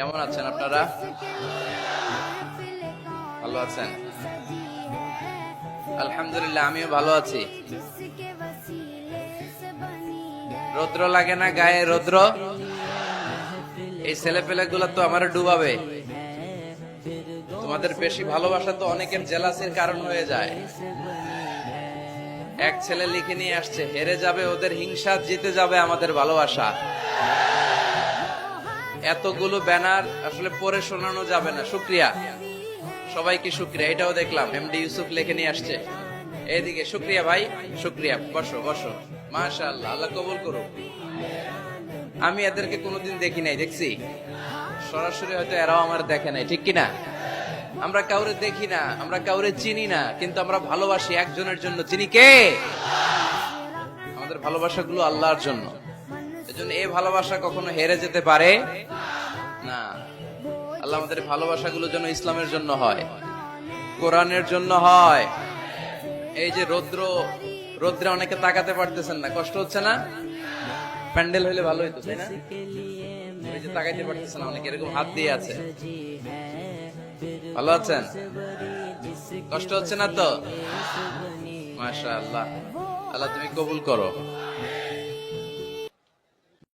কেমন আছেন আপনারা? ভালো আছেন? আলহামদুলিল্লাহ, আমিও ভালো আছি। রৌদ্র লাগে না গায়ে? রৌদ্র এই ছেলে গুলা তো আমার ডুবাবে। তোমাদের বেশি ভালোবাসা তো অনেকের জেলাসির কারণ হয়ে যায়। এক ছেলে লিখে নিয়ে আসছে, হেরে যাবে ওদের হিংসা, জিতে যাবে আমাদের ভালোবাসা। এতগুলো ব্যানার আসলে পড়ে শোনানো যাবে না। শুক্রিয়া সবাইকে, শুক্রিয়া। এটাও দেখলাম এমডি ইউসুফ লিখে নিয়ে আসছে। এইদিকে শুক্রিয়া ভাই, শুক্রিয়া। বসো বসো, মাশাআল্লাহ, আল্লাহ কবুল করুক। আমি এদেরকে কোনোদিন দেখি নাই, দেখছি সরাসরি, হয়তো এরাও আমার দেখে নাই, ঠিক কিনা? আমরা কাউরে দেখি না, আমরা কাউরে চিনি না, কিন্তু আমরা ভালোবাসি একজনের জন্য। চিনি কে? আমাদের ভালোবাসাগুলো আল্লাহর জন্য। এজন্য এই ভালোবাসা কখনো হেরে যেতে পারে না। আল্লাহ আমাদের ভালোবাসাগুলো যেন ইসলামের জন্য হয়, কোরআনের জন্য হয়। এই যে রৌদ্রে অনেকে তাকাতে পারতেছেন না, কষ্ট হচ্ছে না? প্যান্ডেল হইলে ভালো হইতো, তাই না? ওই যে তাকাইতে পারতেছেন না অনেকে, এরকম হাত দিয়ে আছে। ভালো আছেন? কষ্ট হচ্ছে না তো? মাশাআল্লাহ, আল্লাহ তুমি কবুল করো।